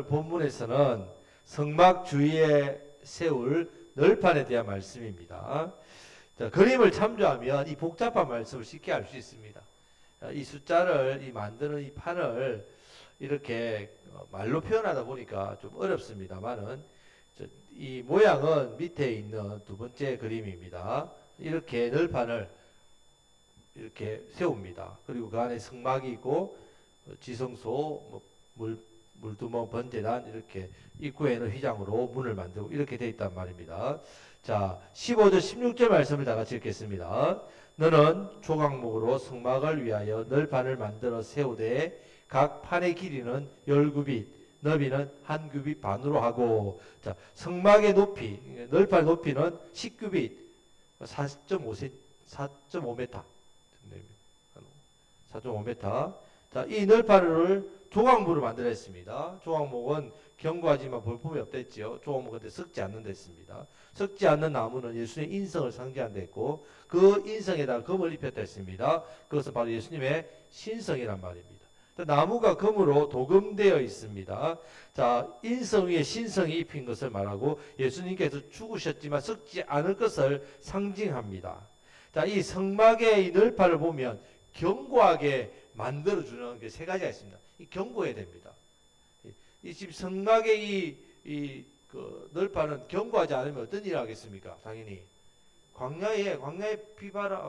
본문에서는 성막 주위에 세울 널판에 대한 말씀입니다. 자, 그림을 참조하면 이 복잡한 말씀을 쉽게 알 수 있습니다. 이 숫자를 만드는 이 판을 이렇게 말로 표현하다 보니까 좀 어렵습니다만은 이 모양은 밑에 있는 두 번째 그림입니다. 이렇게 널판을 이렇게 세웁니다. 그리고 그 안에 성막이 있고 지성소, 물두멍, 번제단 이렇게 입구에는 휘장으로 문을 만들고 이렇게 되어 있단 말입니다. 자, 15절 16절 말씀을 다 같이 읽겠습니다. 너는 조각목으로 성막을 위하여 널판을 만들어 세우되 각 판의 길이는 10규빗, 너비는 1규빗 반으로 하고, 자, 성막의 높이, 널판의 높이는 10규빗, 4.5m, 4.5m. 자, 이 널판을 조각목으로 만들었습니다. 조각목은 견고하지만 볼품이 없댔지요. 조각목은 근데 썩지 않는 데습니다. 썩지 않는 나무는 예수님의 인성을 상징한 데 있고 그 인성에다가 금을 입혔다 했습니다. 그것은 바로 예수님의 신성이란 말입니다. 나무가 금으로 도금되어 있습니다. 자, 인성 위에 신성이 입힌 것을 말하고 예수님께서 죽으셨지만 썩지 않을 것을 상징합니다. 자, 이 성막의 이 널판을 보면 견고하게 만들어주는 게 세 가지가 있습니다. 이 견고해야 됩니다. 이 집 성막의 그 널판은 견고하지 않으면 어떤 일을 하겠습니까? 당연히 광야에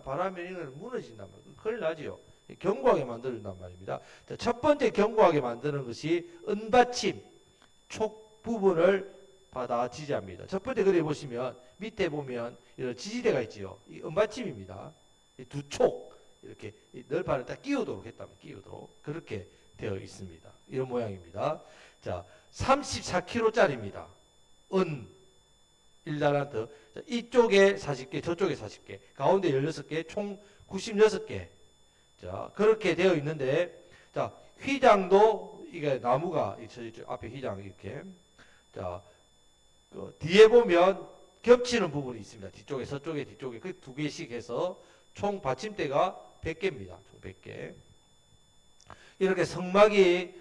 바람이 이런 무너진단 말이에요. 큰일 나지요. 견고하게 만들어준단 말입니다. 자, 첫 번째 견고하게 만드는 것이 은받침, 촉 부분을 받아 지지합니다. 첫 번째 그림 보시면 밑에 보면 이런 지지대가 있지요. 이 은받침입니다. 두 촉 이렇게 널판을 딱 끼우도록 했다면 끼우도록 그렇게 되어 있습니다. 이런 모양입니다. 자, 34kg짜리입니다. 은 1달란트. 이쪽에 40개, 저쪽에 40개, 가운데 16개, 총 96개. 자, 그렇게 되어 있는데, 자, 휘장도 이게 나무가 앞에 휘장 이렇게. 자, 그 뒤에 보면 겹치는 부분이 있습니다. 뒤쪽에, 서쪽에, 뒤쪽에 그 두 개씩 해서 총 받침대가 100개입니다. 총 100개. 이렇게 성막이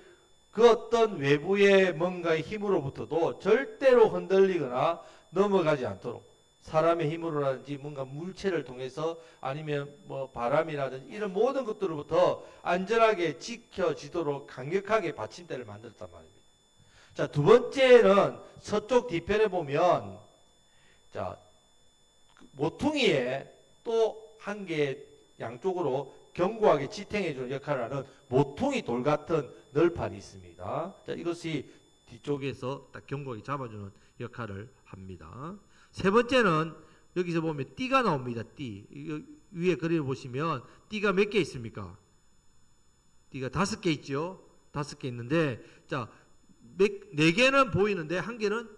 그 어떤 외부의 뭔가의 힘으로부터도 절대로 흔들리거나 넘어가지 않도록 사람의 힘으로라든지 뭔가 물체를 통해서 아니면 뭐 바람이라든지 이런 모든 것들로부터 안전하게 지켜지도록 강력하게 받침대를 만들었단 말입니다. 자, 두 번째는 서쪽 뒤편에 보면 자, 모퉁이에 또 한 개 양쪽으로 견고하게 지탱해주는 역할을 하는 모퉁이 돌 같은 널판이 있습니다. 자, 이것이 뒤쪽에서 딱 견고하게 잡아주는 역할을 합니다. 세 번째는 여기서 보면 띠가 나옵니다. 띠. 위에 그림을 보시면 띠가 몇 개 있습니까? 띠가 5개 있죠. 5개 있는데, 자, 4개는 보이는데 1개는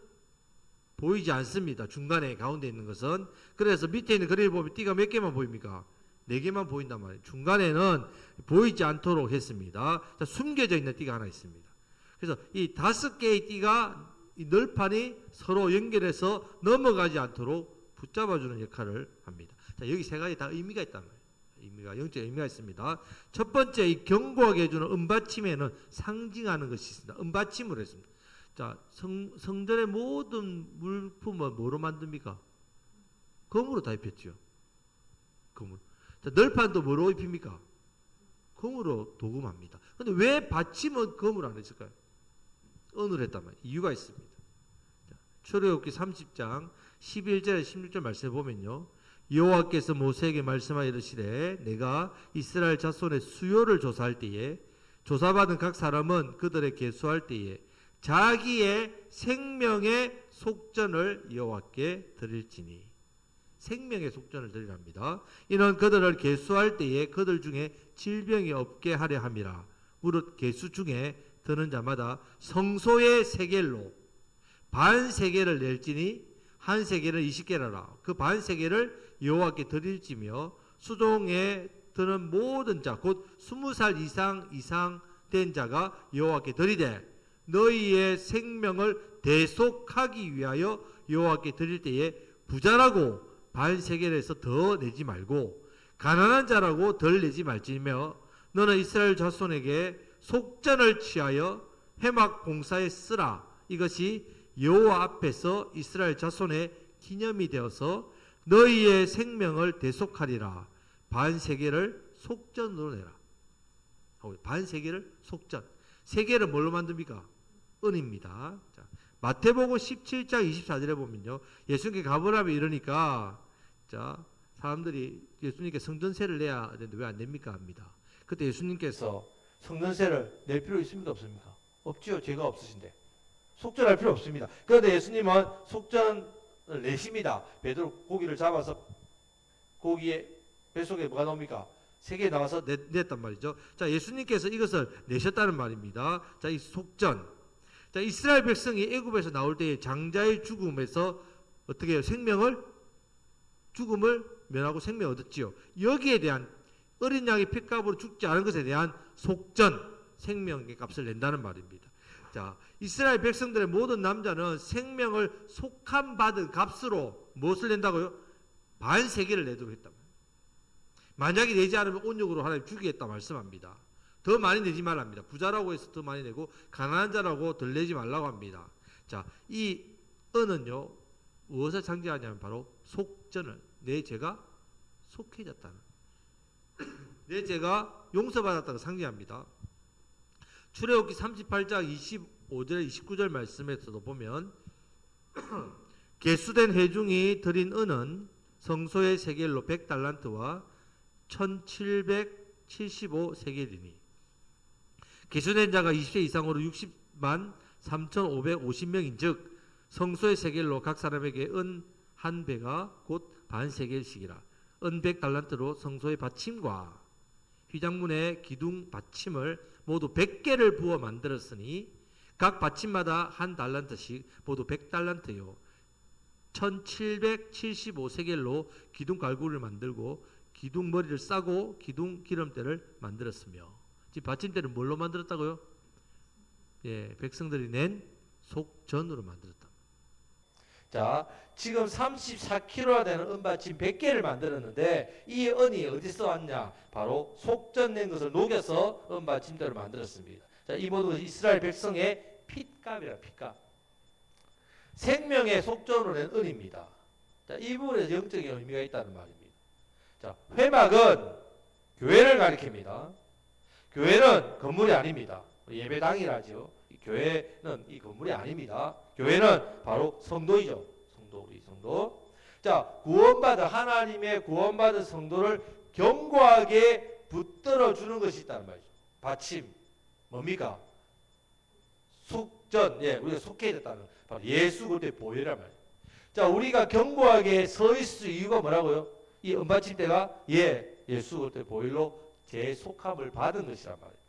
보이지 않습니다. 중간에 가운데 있는 것은. 그래서 밑에 있는 그림을 보면 띠가 몇 개만 보입니까? 4개만 보인단 말이에요. 중간에는 보이지 않도록 했습니다. 자, 숨겨져 있는 띠가 하나 있습니다. 그래서 이 5개의 띠가 이 널판이 서로 연결해서 넘어가지 않도록 붙잡아주는 역할을 합니다. 자, 여기 세 가지 다 의미가 있단 말이에요. 의미가, 영적 의미가 있습니다. 첫 번째, 이 견고하게 해주는 은받침에는 상징하는 것이 있습니다. 은받침으로 했습니다. 자, 성전의 모든 물품은 뭐로 만듭니까? 금으로 다 입혔죠. 금으로. 자, 널판도 뭐로 입힙니까? 금으로 도금합니다. 근데 왜 받침은 금으로 안 했을까요? 은으로 했단 말이에요. 이유가 있습니다. 출애굽기 30장 11절 16절 말씀해 보면요. 여호와께서 모세에게 말씀하여 이르시되 내가 이스라엘 자손의 수요를 조사할 때에 조사받은 각 사람은 그들의 계수할 때에 자기의 생명의 속전을 여호와께 드릴지니 생명의 속전을 드리랍니다. 이는 그들을 계수할 때에 그들 중에 질병이 없게 하려 함이라. 무릇 계수 중에 드는 자마다 성소의 세겔로 반 세겔을 낼지니 한 세겔은 20개라라. 그 반 세겔을 여호와께 드릴지며 수종에 드는 모든 자 곧 20살 이상 된 자가 여호와께 드리되 너희의 생명을 대속하기 위하여 여호와께 드릴 때에 부자라고 반 세겔에서 더 내지 말고 가난한 자라고 덜 내지 말지며 너는 이스라엘 자손에게 속전을 취하여 회막 봉사에 쓰라. 이것이 여호와 앞에서 이스라엘 자손의 기념이 되어서 너희의 생명을 대속하리라. 반세계를 속전으로 내라. 반세계를 속전. 세계를 뭘로 만듭니까? 은입니다. 자, 마태복음 17장 24절에 보면요, 예수님께 가보라며 이러니까 자, 사람들이 예수님께 성전세를 내야 되는데 왜 안 냅니까? 합니다. 그때 예수님께서 성전세를 낼 필요 있습니까? 없습니까? 없지요. 죄가 없으신데 속전할 필요 없습니다. 그런데 예수님은 속전을 내십니다. 베드로 고기를 잡아서 고기에 뱃속에 뭐가 나옵니까? 세계에 나와서 냈단 말이죠. 자, 예수님께서 이것을 내셨다는 말입니다. 자, 이 속전. 자, 이스라엘 백성이 애굽에서 나올 때에 장자의 죽음에서 어떻게 해요? 죽음을 면하고 생명을 얻었지요. 여기에 대한 어린 양의 핏값으로 죽지 않은 것에 대한 속전, 생명의 값을 낸다는 말입니다. 자, 이스라엘 백성들의 모든 남자는 생명을 속함받은 값으로 무엇을 낸다고요? 반세계를 내도록 했단 말이에요. 만약에 내지 않으면 온역으로 하나님 죽이겠다 말씀합니다. 더 많이 내지 말랍니다. 부자라고 해서 더 많이 내고 가난한 자라고 덜 내지 말라고 합니다. 자, 이 은은요, 무엇을 상징하냐면 바로 속전을, 내 죄가 속해졌다는, 내 죄가 용서받았다는 상징합니다. 출애굽기 38장 25절 29절 말씀에서도 보면 계수된 회중이 드린 은은 성소의 세겔로 100달란트와 1775세겔이니 계수된 자가 20세 이상으로 60만 3,550명인 즉 성소의 세겔로 각 사람에게 은 한 배가 곧 반세겔씩이라. 은 100달란트로 성소의 받침과 휘장문의 기둥 받침을 모두 100개를 부어 만들었으니 각 받침마다 한 달란트씩 모두 100달란트요 1775세겔로 기둥 갈고리를 만들고 기둥 머리를 싸고 기둥 기름대를 만들었으며, 지금 받침대를 뭘로 만들었다고요? 예, 백성들이 낸 속전으로 만들었다. 자, 지금 34kg나 되는 은받침 100개를 만들었는데 이 은이 어디서 왔냐? 바로 속전 낸 것을 녹여서 은받침대로 만들었습니다. 자, 이 모든 것이 이스라엘 백성의 핏값이라, 핏값. 생명의 속전으로 낸 은입니다. 자, 이 부분에서 영적인 의미가 있다는 말입니다. 자, 회막은 교회를 가리킵니다. 교회는 건물이 아닙니다. 예배당이라죠. 교회는 이 건물이 아닙니다. 교회는 바로 성도이죠. 성도, 우리 성도. 자, 구원받은, 하나님의 구원받은 성도를 견고하게 붙들어 주는 것이 있다는 말이죠. 받침. 뭡니까? 속전. 예, 우리가 속해 있다는 바로 예수 그리스도의 보혈이란 말이에요. 자, 우리가 견고하게 서 있을 이유가 뭐라고요? 이 은받침대가 예수 그리스도의 보혈로 제 속함을 받은 것이란 말이에요.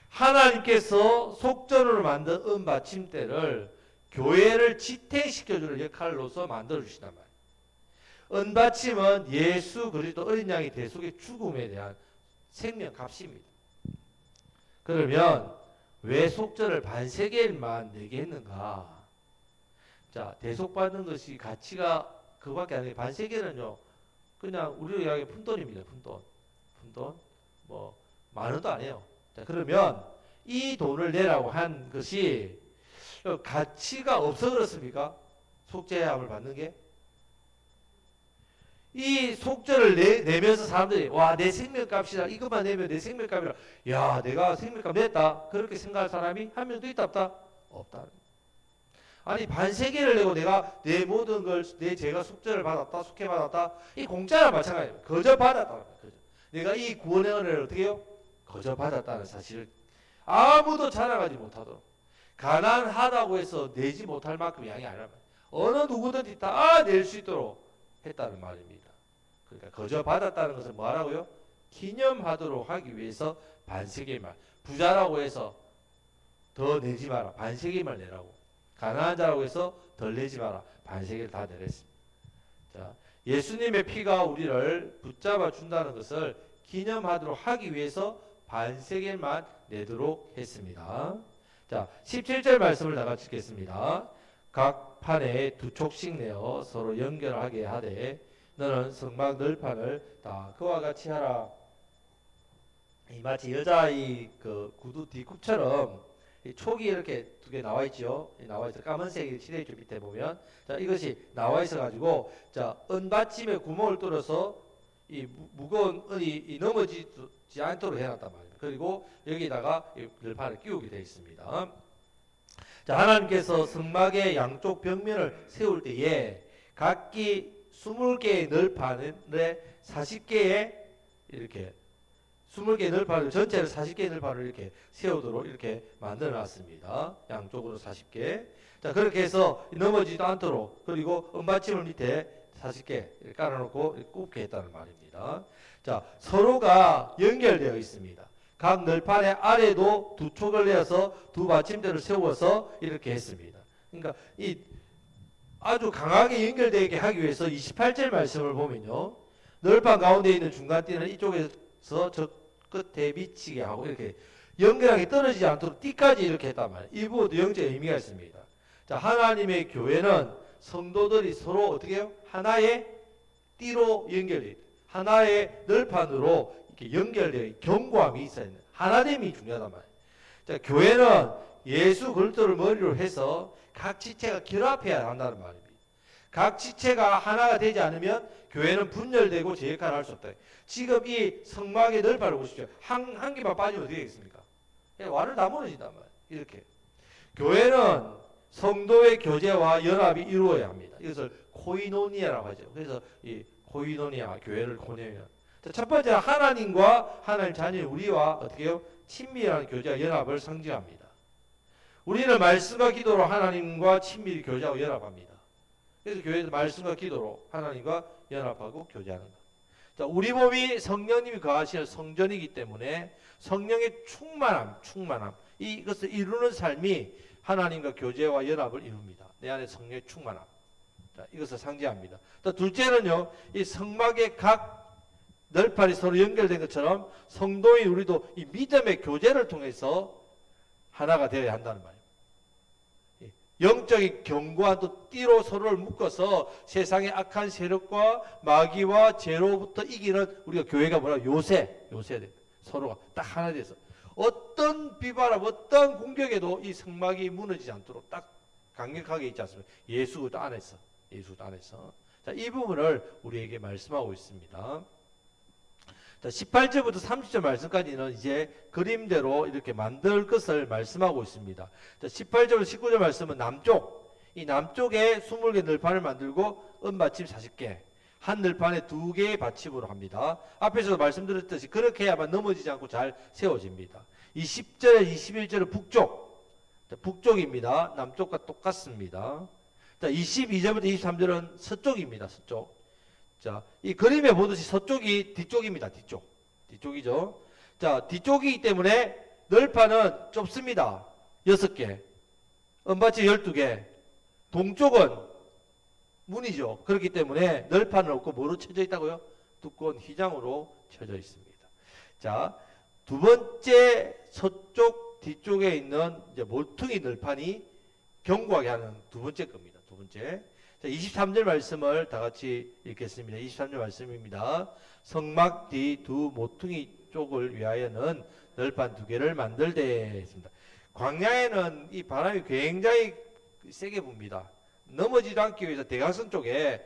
하나님께서 속전으로 만든 은받침대를 교회를 지탱시켜주는 역할로서 만들어주시단 말이에요. 은받침은 예수 그리스도 어린 양의 대속의 죽음에 대한 생명값입니다. 그러면 왜 속전을 반세겔만 내게 했는가? 자, 대속받는 것이 가치가 그거밖에 아니에요. 반세겔은요, 그냥 우리로 이야기하면 푼돈입니다. 푼돈. 뭐 만 원도 아니에요. 자, 그러면 이 돈을 내라고 한 것이 가치가 없어 그렇습니까? 속죄함을 받는 게? 이 속죄를 내면서 사람들이 와, 내 생명값이다, 이것만 내면 내 생명값이다, 야, 내가 생명값 냈다, 그렇게 생각할 사람이 한 명도 있다 없다? 없다. 아니, 반세계를 내고 내가 내 모든 걸, 내 죄가 속죄를 받았다, 속해 받았다, 이 공짜나 마찬가지입니다. 거저 받았다. 내가 이 구원의 은혜를 어떻게 해요? 거저 받았다는 사실을 아무도 자랑하지 못하도록, 가난하다고 해서 내지 못할 만큼 양이 아니란 말이에요. 어느 누구든지 다 낼 수 있도록 했다는 말입니다. 그러니까 거저 받았다는 것은 뭐라고요? 기념하도록 하기 위해서 반세겔만, 부자라고 해서 더 내지 마라, 반세겔만 내라고. 가난한 자라고 해서 덜 내지 마라, 반세겔 다 내랬습니다. 자, 예수님의 피가 우리를 붙잡아 준다는 것을 기념하도록 하기 위해서 반세겔만 내도록 했습니다. 자, 17절 말씀을 다 같이 읽겠습니다. 각 판에 두 촉씩 내어 서로 연결하게 하되 너는 성막 널판을 다 그와 같이 하라. 이 마치 여자의 그 구두 뒤굽처럼 이 촉이 이렇게 두 개 나와 있죠. 나와 있어 까만색이 칠해 있죠. 밑에 보면 자 이것이 나와 있어 가지고 자 은받침에 구멍을 뚫어서 이 무거운 은이 넘어지지 않도록 해놨단 말입니다. 그리고 여기다가 이 늘판을 끼우게 되어 있습니다. 자 하나님께서 성막의 양쪽 벽면을 세울 때에 각기 20개의 늘판에 40개의 이렇게 20개의 늘판을 전체를 40개의 늘판을 이렇게 세우도록 이렇게 만들어 놨습니다. 양쪽으로 40개. 자 그렇게 해서 넘어지지도 않도록 그리고 은받침을 밑에 40개 깔아놓고 굽게 했다는 말입니다. 자 서로가 연결되어 있습니다. 각 늘판의 아래도 두 촉을 내어서 두 받침대를 세워서 이렇게 했습니다. 그러니까 이 아주 강하게 연결되게 하기 위해서 28절 말씀을 보면요. 늘판 가운데 있는 중간띠는 이쪽에서 저 끝에 미치게 하고 이렇게 연결하게 떨어지지 않도록 띠까지 이렇게 했단 말이에요. 이 부분도 영적 의미가 있습니다. 자, 하나님의 교회는 성도들이 서로 어떻게 해요? 하나의 띠로 연결돼 있다. 하나의 늘판으로 이렇게 연결되어 견고함이 있어야 된다. 하나됨이 중요하단 말이에요. 자, 교회는 예수 그리스도를 머리로 해서 각 지체가 결합해야 한다는 말입니다. 각 지체가 하나가 되지 않으면 교회는 분열되고 제 역할을 할 수 없다. 지금 이 성막의 늘판을 보십시오. 한 개만 빠지면 어떻게 되겠습니까? 완을 다 무너진단 말이에요. 이렇게. 교회는 성도의 교제와 연합이 이루어야 합니다. 이것을 코이노니아라고 하죠. 그래서 이 코이노니아, 교회를 코이노니아. 첫 번째는 하나님과 하나님 자녀 우리와 어떻게 해요? 친밀한 교제와 연합을 상징합니다. 우리는 말씀과 기도로 하나님과 친밀히 교제하고 연합합니다. 그래서 교회에서 말씀과 기도로 하나님과 연합하고 교제하는 것. 자, 우리 몸이 성령님이 거하시는 성전이기 때문에 성령의 충만함, 이것을 이루는 삶이 하나님과 교제와 연합을 이룹니다. 내 안에 성령의 충만함. 자, 이것을 상징합니다. 또 둘째는요, 이 성막의 각 널판이 서로 연결된 것처럼 성도인 우리도 이 믿음의 교제를 통해서 하나가 되어야 한다는 말이에요. 영적인 견고한 또 띠로 서로를 묶어서 세상의 악한 세력과 마귀와 죄로부터 이기는 우리가 교회가 뭐라 요새 서로가 딱 하나 돼서 어떤 비바람 어떤 공격에도 이 성막이 무너지지 않도록 딱 강력하게 있지 않습니까? 예수 안에서 자, 이 부분을 우리에게 말씀하고 있습니다. 자, 18절부터 30절 말씀까지는 이제 그림대로 이렇게 만들 것을 말씀하고 있습니다. 자, 18절부터 19절 말씀은 이 남쪽에 20개 늘판을 만들고 은받침 40개, 한 늘판에 2개의 받침으로 합니다. 앞에서도 말씀드렸듯이 그렇게 해야만 넘어지지 않고 잘 세워집니다. 20절에 21절은 북쪽입니다. 남쪽과 똑같습니다. 자, 22절부터 23절은 서쪽입니다. 서쪽. 자, 이 그림에 보듯이 서쪽이 뒤쪽입니다. 뒤쪽이죠. 자, 뒤쪽이기 때문에 널판은 좁습니다. 6개. 은받침 12개. 동쪽은 문이죠. 그렇기 때문에 널판은 없고 뭐로 쳐져 있다고요? 두꺼운 휘장으로 쳐져 있습니다. 자, 두 번째 서쪽 뒤쪽에 있는 이제 모퉁이 널판이 견고하게 하는 두 번째 겁니다. 두 번째. 자, 23절 말씀을 다 같이 읽겠습니다. 23절 말씀입니다. 성막 뒤 두 모퉁이 쪽을 위하여는 널판 2개를 만들되 했습니다. 광야에는 이 바람이 굉장히 세게 붑니다. 넘어지지 않기 위해서 대각선 쪽에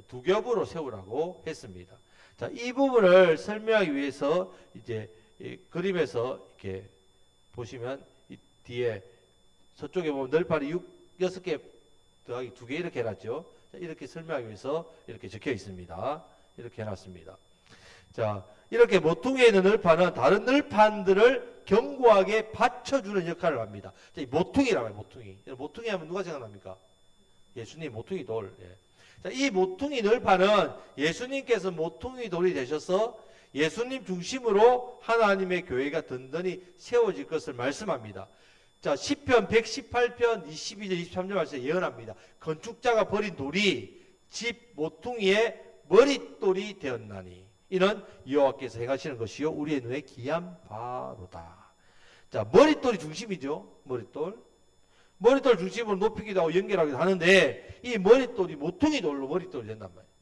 2겹으로 세우라고 했습니다. 자, 이 부분을 설명하기 위해서 이제 이 그림에서 이렇게 보시면 이 뒤에 서쪽에 보면 널판이 6개 더하기 2개 이렇게 해놨죠. 자, 이렇게 설명하기 위해서 이렇게 적혀 있습니다. 이렇게 해놨습니다. 자, 이렇게 모퉁이에 있는 널판은 다른 널판들을 견고하게 받쳐주는 역할을 합니다. 자, 이 모퉁이라고 해요. 모퉁이 하면 누가 생각납니까? 예수님 모퉁이 돌. 예. 자, 이 모퉁이 널판은 예수님께서 모퉁이 돌이 되셔서 예수님 중심으로 하나님의 교회가 든든히 세워질 것을 말씀합니다. 자, 시편 118편 22절 23절 말씀에 예언합니다. 건축자가 버린 돌이 집 모퉁이의 머릿돌이 되었나니 이는 여호와께서 행하시는 것이요 우리의 눈에 귀한 바로다. 자, 머릿돌이 중심이죠. 머릿돌 중심으로 높이기도 하고 연결하기도 하는데 이 머릿돌이 모퉁이 돌로 머릿돌이 된단 말이에요.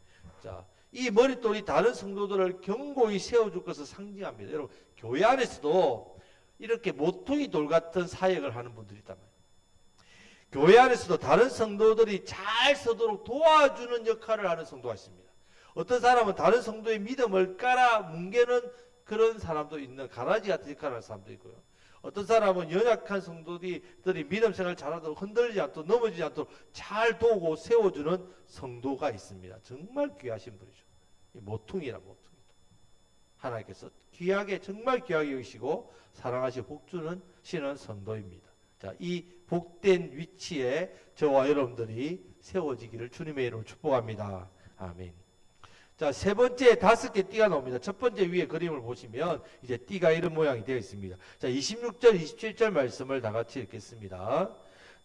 자, 이 머릿돌이 다른 성도들을 견고히 세워줄 것을 상징합니다. 여러분, 교회 안에서도 이렇게 모퉁이 돌 같은 사역을 하는 분들이 있단 말이에요. 교회 안에서도 다른 성도들이 잘 서도록 도와주는 역할을 하는 성도가 있습니다. 어떤 사람은 다른 성도의 믿음을 깔아 뭉개는 그런 사람도 있는 가라지 같은 역할을 하는 사람도 있고요. 어떤 사람은 연약한 성도들이 믿음 생활 잘하도록 흔들리지 않도록 넘어지지 않도록 잘 도우고 세워주는 성도가 있습니다. 정말 귀하신 분이죠. 모퉁이라 모퉁이. 하나님께서 귀하게 정말 귀하게 여기시고 사랑하시고 복주는 시는 성도입니다. 자, 이 복된 위치에 저와 여러분들이 세워지기를 주님의 이름으로 축복합니다. 아멘. 자, 세 번째 5개 띠가 나옵니다. 첫 번째 위에 그림을 보시면 이제 띠가 이런 모양이 되어 있습니다. 자, 26절, 27절 말씀을 다 같이 읽겠습니다.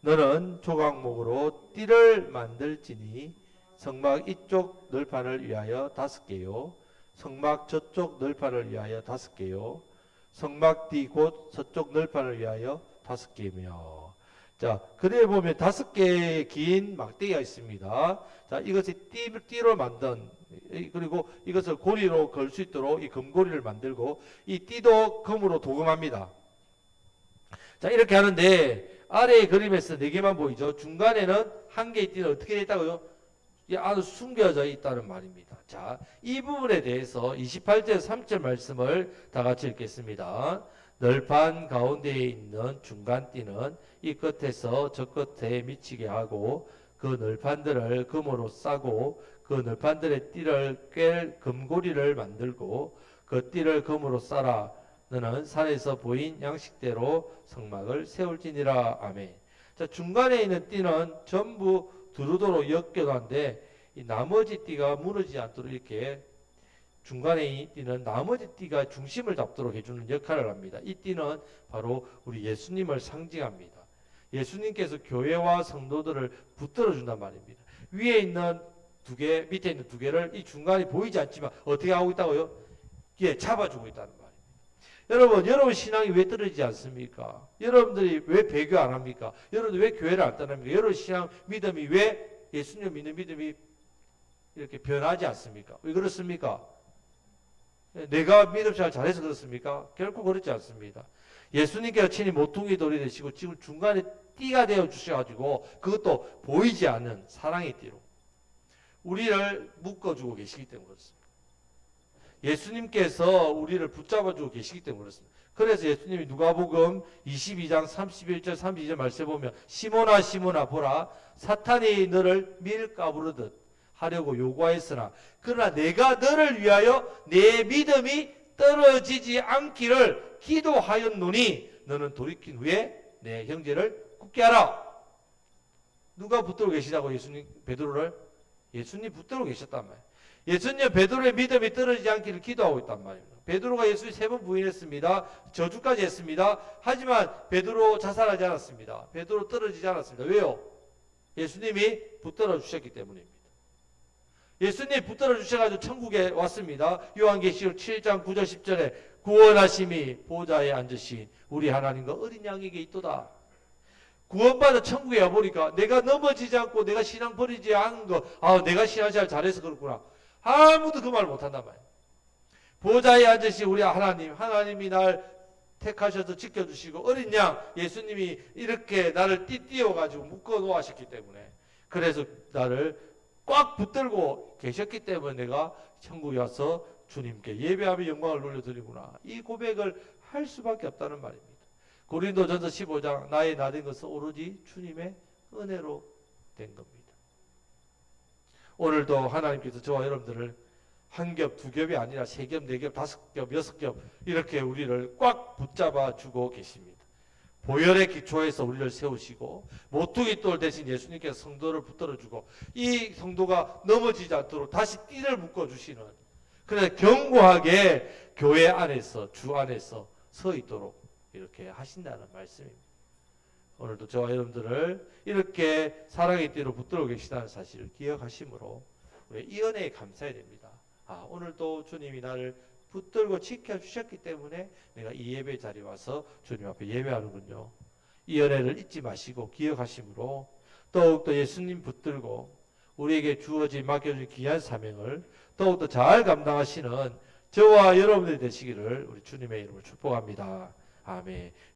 너는 조각목으로 띠를 만들지니 성막 이쪽 널판을 위하여 5개요. 성막 저쪽 널판을 위하여 5개요. 성막 뒤 곧 서쪽 널판을 위하여 5개며. 자, 그래 보면 5개의 긴 막대기가 있습니다. 자, 이것이 띠로 만든, 그리고 이것을 고리로 걸 수 있도록 이 금고리를 만들고, 이 띠도 금으로 도금합니다. 자, 이렇게 하는데 아래의 그림에서 4개만 보이죠. 중간에는 한 개의 띠는 어떻게 되어 있다고요? 이 안으로 숨겨져 있다는 말입니다. 자, 이 부분에 대해서 28절 3절 말씀을 다 같이 읽겠습니다. 널판 가운데에 있는 중간띠는 이 끝에서 저 끝에 미치게 하고 그 널판들을 금으로 싸고 그 널판들의 띠를 꿰 금고리를 만들고 그 띠를 금으로 싸라. 너는 산에서 보인 양식대로 성막을 세울지니라. 아멘. 자, 중간에 있는 띠는 전부 두루도로 엮여놓은데 이 나머지 띠가 무너지지 않도록 이렇게 중간에 이 띠는 나머지 띠가 중심을 잡도록 해주는 역할을 합니다. 이 띠는 바로 우리 예수님을 상징합니다. 예수님께서 교회와 성도들을 붙들어 준단 말입니다. 위에 있는 2개, 밑에 있는 2개를 이 중간에 보이지 않지만 어떻게 하고 있다고요? 예, 잡아주고 있다는 말입니다. 여러분 신앙이 왜 떨어지지 않습니까? 여러분들이 왜 배교 안 합니까? 여러분들 왜 교회를 안 떠납니까? 여러분 신앙 믿음이 왜 예수님 믿는 믿음이 이렇게 변하지 않습니까? 왜 그렇습니까? 내가 믿음생활 잘해서 그렇습니까? 결코 그렇지 않습니다. 예수님께서 친히 모퉁이 돌이 되시고 지금 중간에 띠가 되어 주셔가지고 그것도 보이지 않는 사랑의 띠로 우리를 묶어주고 계시기 때문에 그렇습니다. 예수님께서 우리를 붙잡아주고 계시기 때문에 그렇습니다. 그래서 예수님이 누가복음 22장 31절 32절 말씀에 보면 시몬아 시몬아 보라 사탄이 너를 밀가부르듯 하려고 요구하였으나 그러나 내가 너를 위하여 내 믿음이 떨어지지 않기를 기도하였노니 너는 돌이킨 후에 내 형제를 굳게 하라. 누가 붙들고 계시다고 예수님 베드로를? 예수님 붙들고 계셨단 말이에요. 예수님 베드로의 믿음이 떨어지지 않기를 기도하고 있단 말입니다. 베드로가 예수님 3번 부인했습니다. 저주까지 했습니다. 하지만 베드로 자살하지 않았습니다. 베드로 떨어지지 않았습니다. 왜요? 예수님이 붙들어 주셨기 때문입니다. 예수님이 붙들어 주셔가지고 천국에 왔습니다. 요한계시록 7장 9절 10절에 구원하심이 보좌에 앉으신 우리 하나님과 어린 양에게 있도다. 구원받아 천국에 와보니까 내가 넘어지지 않고 내가 신앙 버리지 않은 거, 내가 신앙생활 잘해서 그렇구나. 아무도 그 말 못한단 말이에요. 보좌에 앉으신 우리 하나님이 날 택하셔서 지켜주시고 어린 양 예수님이 이렇게 나를 띄워가지고 묶어 놓으셨기 때문에 그래서 나를 꽉 붙들고 계셨기 때문에 내가 천국에 와서 주님께 예배하며 영광을 돌려드리구나. 이 고백을 할 수밖에 없다는 말입니다. 고린도전서 15장 나의 나된 것은 오로지 주님의 은혜로 된 겁니다. 오늘도 하나님께서 저와 여러분들을 한 겹, 2겹이 아니라 3겹, 4겹, 5겹, 6겹 이렇게 우리를 꽉 붙잡아 주고 계십니다. 보혈의 기초에서 우리를 세우시고 모퉁이 돌 대신 예수님께서 성도를 붙들어주고 이 성도가 넘어지지 않도록 다시 띠를 묶어주시는 그래서 견고하게 교회 안에서 주 안에서 서 있도록 이렇게 하신다는 말씀입니다. 오늘도 저와 여러분들을 이렇게 사랑의 띠로 붙들어 계시다는 사실을 기억하심으로 우리 이 은혜에 감사해야 됩니다. 오늘도 주님이 나를 붙들고 지켜주셨기 때문에 내가 이 예배 자리에 와서 주님 앞에 예배하는군요. 이 은혜를 잊지 마시고 기억하심으로 더욱더 예수님 붙들고 우리에게 주어진 맡겨진 귀한 사명을 더욱더 잘 감당하시는 저와 여러분들이 되시기를 우리 주님의 이름으로 축복합니다. 아멘.